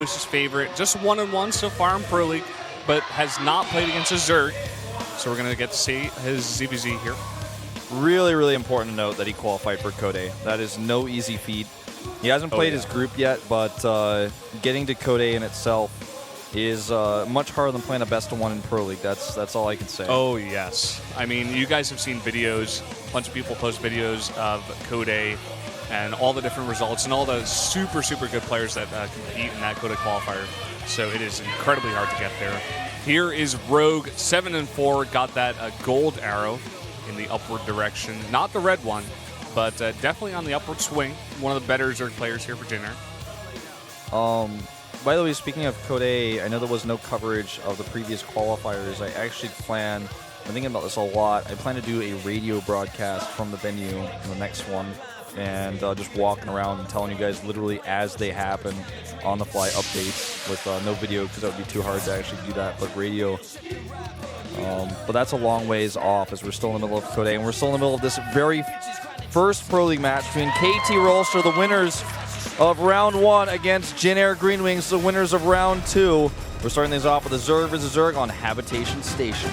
His favorite, just 1-1 so far in Pro League, but has not played against a Zerg. So we're going to get to see his ZVZ here. Really, really important to note that he qualified for Code. That is no easy feat. He hasn't played his group yet, but getting to Code in itself is much harder than playing a best-of-1 in Pro League. That's all I can say. Oh, yes. I mean, you guys have seen videos. A bunch of people post videos of Code and all the different results and all the super, super good players that compete in that Code qualifier. So it is incredibly hard to get there. Here is Rogue, 7-4, got that gold arrow in the upward direction. Not the red one, but definitely on the upward swing. One of the better Zerg players here for JINAIR. By the way, speaking of Code, I know there was no coverage of the previous qualifiers. I actually plan, I'm thinking about this a lot, I plan to do a radio broadcast from the venue in the next one, and just walking around and telling you guys literally as they happen, on-the-fly updates with no video, because that would be too hard to actually do that, but radio. But that's a long ways off, as we're still in the middle of Code, and we're still in the middle of this very first Pro League match between KT Rolster, the winners of round 1, against JINAIR Green Wings, the winners of round 2. We're starting things off with a Zerg vs. Zerg on Habitation Station.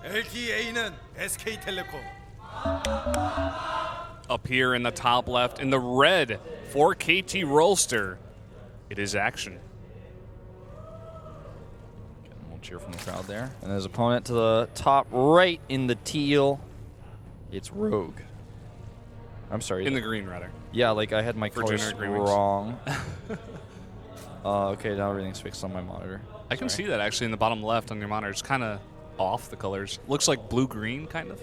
LTA는 SK텔레콤. Up here in the top left, in the red for KT Rolster, it is action. We'll cheer from the crowd there. And his opponent to the top right in the teal, it's Rogue. I'm sorry. In the green, rather. Yeah, like I had my colors JINAIR wrong. Okay, now everything's fixed on my monitor. I can see that actually in the bottom left on your monitor. It's kind of off, the colors. Looks like blue-green, kind of.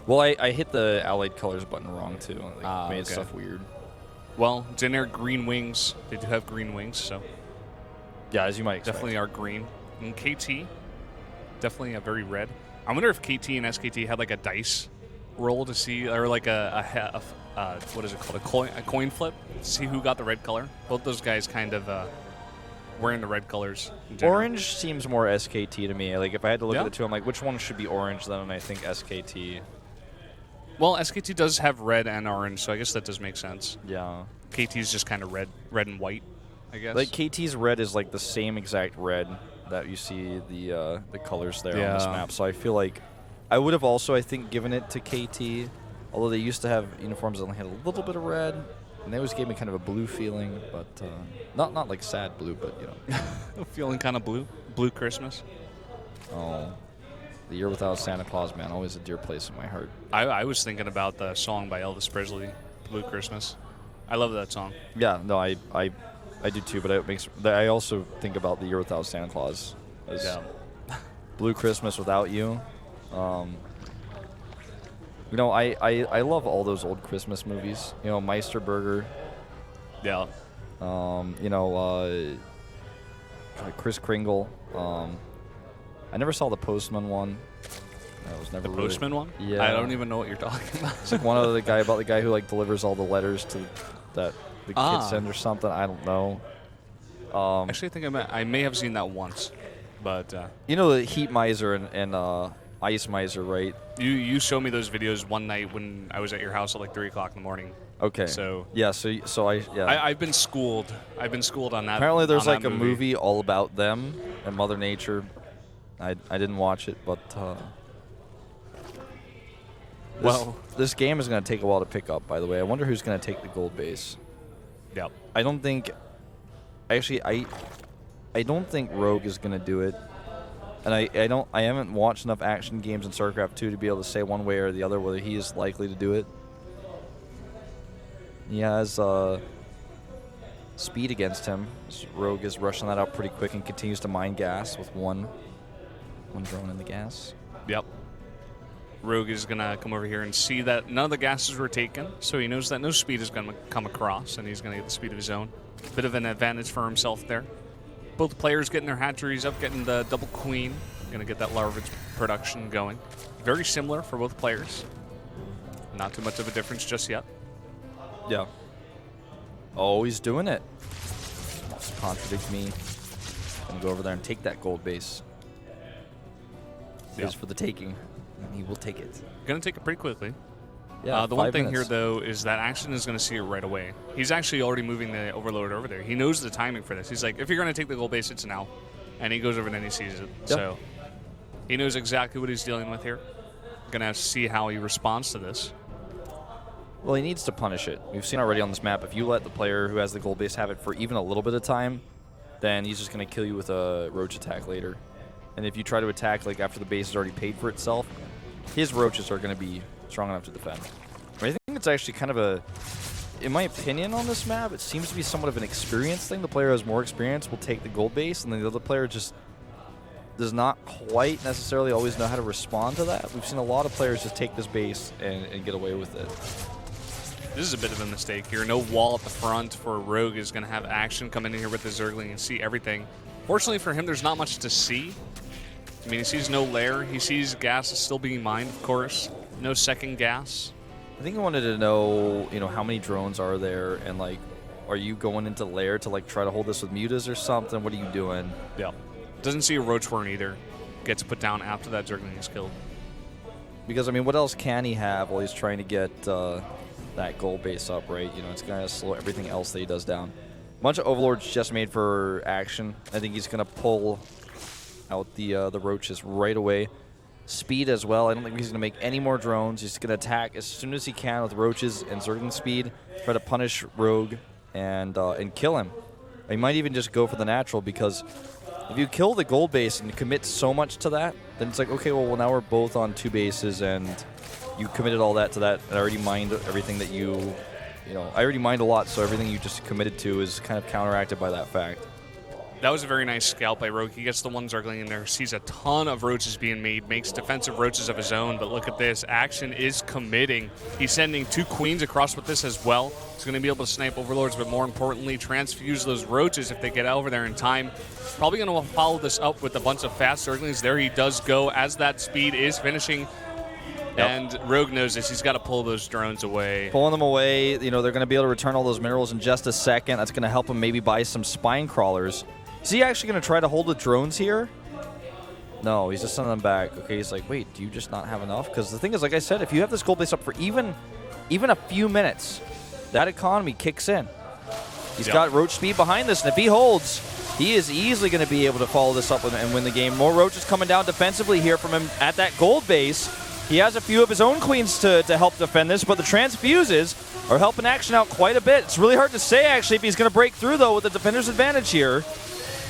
Well, I hit the Allied Colors button wrong, too. Like, made stuff weird. Well, JINAIR Green Wings, they do have green wings, so... Yeah, as you might expect. Definitely are green. And KT, definitely a very red. I wonder if KT and SKT had like a dice roll to see, or like what is it called, a coin flip, to see who got the red color. Both those guys kind of wearing the red colors. Orange seems more SKT to me. Like if I had to look at the two, I'm like, which one should be orange? Then I think SKT. Well, SKT does have red and orange, so I guess that does make sense. Yeah. KT's just kind of red and white, I guess. Like KT's red is like the same exact red that you see the colors there on this map. So I feel like I would have also, I think, given it to KT, although they used to have uniforms that only had a little bit of red, and they always gave me kind of a blue feeling, but not like sad blue, but you know. Feeling kind of blue Christmas. Oh, the year without Santa Claus, man, always a dear place in my heart. I was thinking about the song by Elvis Presley, Blue Christmas. I love that song. Yeah, no, I do too, but I also think about the year without Santa Claus as Blue Christmas without you. You know, I love all those old Christmas movies. You know, Meisterburger. Yeah. You know, Kris Kringle. I never saw the Postman one. That was never the Postman one? Yeah. I don't even know what you're talking about. It's like one of the guy about the guy who like delivers all the letters to that the kids send or something. I don't know. Actually, I think I may have seen that once, but you know the Heat Miser and Ice Miser, right? You showed me those videos one night when I was at your house at like 3 o'clock in the morning. Okay. So yeah, I've been schooled. I've been schooled on that. Apparently, there's like a movie all about them and Mother Nature. I didn't watch it, but this game is going to take a while to pick up. By the way, I wonder who's going to take the gold base. Yep. I don't think. Actually, I don't think Rogue is going to do it. And I haven't watched enough action games in StarCraft 2 to be able to say one way or the other whether he is likely to do it. He has speed against him. Rogue is rushing that out pretty quick and continues to mine gas with one drone in the gas. Yep. Rogue is going to come over here and see that none of the gases were taken, so he knows that no speed is going to come across, and he's going to get the speed of his own. Bit of an advantage for himself there. Both players getting their hatcheries up, getting the double queen. Going to get that larvage production going. Very similar for both players. Not too much of a difference just yet. Yeah. Oh, he's doing it. contradict me. And go over there and take that gold base. It is for the taking, and he will take it. Going to take it pretty quickly. Yeah, the one 5 thing minutes. here, though, is that Action is going to see it right away. He's actually already moving the Overlord over there. He knows the timing for this. He's like, if you're going to take the gold base, it's now. And he goes over and then he sees it. Yeah. So he knows exactly what he's dealing with here. Going to have to see how he responds to this. Well, he needs to punish it. We've seen already on this map, if you let the player who has the gold base have it for even a little bit of time, then he's just going to kill you with a roach attack later. And if you try to attack like after the base has already paid for itself, his roaches are going to be strong enough to defend. But I think it's actually kind of a, in my opinion on this map, it seems to be somewhat of an experience thing. The player who has more experience will take the gold base, and then the other player just does not quite necessarily always know how to respond to that. We've seen a lot of players just take this base and get away with it. This is a bit of a mistake here. No wall at the front for Rogue is going to have Action come in here with the Zergling and see everything. Fortunately for him, there's not much to see. I mean, he sees no lair. He sees gas is still being mined, of course. No second gas. I think I wanted to know, how many drones are there, and like, are you going into lair to like try to hold this with mutas or something? What are you doing? Yeah. Doesn't see a Roach Warren either. Gets put down after that Zergling is killed. Because I mean, what else can he have while he's trying to get that gold base up, right? It's gonna slow everything else that he does down. A bunch of Overlords just made for Action. I think he's gonna pull out the roaches right away. Speed as well. I don't think he's going to make any more drones. He's going to attack as soon as he can with roaches and Zergling speed, try to punish Rogue and kill him. He might even just go for the natural, because if you kill the gold base and commit so much to that, then it's like, okay, well now we're both on 2 bases and you committed all that to that. I already mined everything that I already mined a lot, so everything you just committed to is kind of counteracted by that fact. That was a very nice scout by Rogue. He gets the one Zergling in there, sees a ton of roaches being made, makes defensive roaches of his own, but look at this. Action is committing. He's sending 2 queens across with this as well. He's going to be able to snipe Overlords, but more importantly, transfuse those roaches if they get over there in time. Probably going to follow this up with a bunch of fast Zerglings. There he does go as that speed is finishing. Yep. And Rogue knows this. He's got to pull those drones away. Pulling them away, they're going to be able to return all those minerals in just a second. That's going to help him maybe buy some spine crawlers. Is he actually going to try to hold the drones here? No, he's just sending them back. Okay, he's like, wait, do you just not have enough? Because the thing is, like I said, if you have this gold base up for even a few minutes, that economy kicks in. He's got roach speed behind this, and if he holds, he is easily going to be able to follow this up and win the game. More roaches coming down defensively here from him at that gold base. He has a few of his own queens to help defend this, but the transfuses are helping Action out quite a bit. It's really hard to say, actually, if he's going to break through, though, with the defender's advantage here.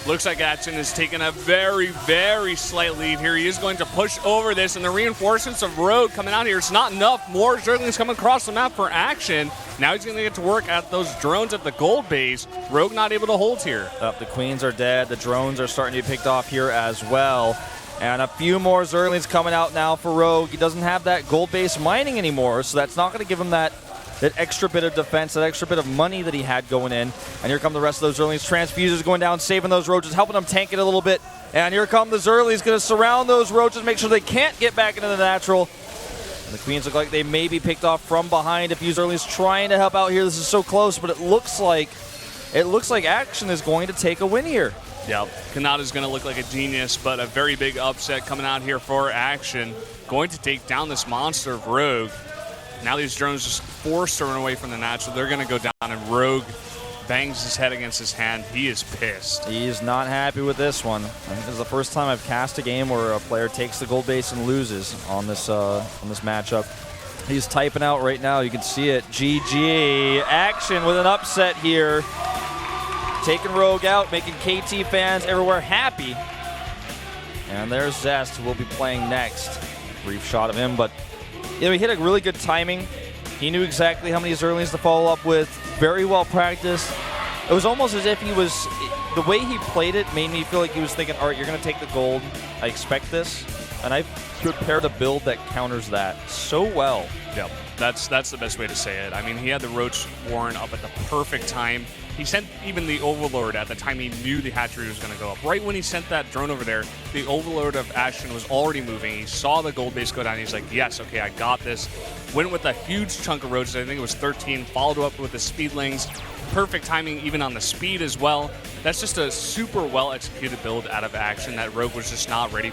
Looks like Action is taking a very, very slight lead here. He is going to push over this, and the reinforcements of Rogue coming out here. It's not enough. More Zerglings coming across the map for Action. Now he's going to get to work at those drones at the gold base. Rogue not able to hold here. The queens are dead. The drones are starting to be picked off here as well. And a few more Zerglings coming out now for Rogue. He doesn't have that gold base mining anymore, so that's not going to give him that extra bit of defense, that extra bit of money that he had going in. And here come the rest of those Zerglings. Transfusers going down, saving those roaches, helping them tank it a little bit. And here come the Zerglings, going to surround those roaches, make sure they can't get back into the natural. And the queens look like they may be picked off from behind. A few Zerglings trying to help out here. This is so close, but it looks like Action is going to take a win here. Yep, Kanata's going to look like a genius, but a very big upset coming out here for Action. Going to take down this monster of Rogue. Now these drones just forced her away from the natural. They're going to go down, and Rogue bangs his head against his hand. He is pissed. He's not happy with this one. I think this is the first time I've cast a game where a player takes the gold base and loses on this matchup. He's typing out right now. You can see it. GG. Action with an upset here. Taking Rogue out, making KT fans everywhere happy. And there's Zest, who will be playing next. Brief shot of him, but he hit a really good timing. He knew exactly how many Zerglings to follow up with. Very well practiced. It was almost as if the way he played it made me feel like he was thinking, all right, you're going to take the gold. I expect this. And I prepared a build that counters that so well. Yep, that's the best way to say it. I mean, he had the Roach Warren up at the perfect time. He sent even the Overlord at the time he knew the hatchery was going to go up. Right when he sent that drone over there, the Overlord of Action was already moving. He saw the gold base go down. He's like, yes, okay, I got this. Went with a huge chunk of roaches. I think it was 13. Followed up with the Speedlings. perfect timing even on the speed as well. That's just a super well executed build out of action that Rogue was just not ready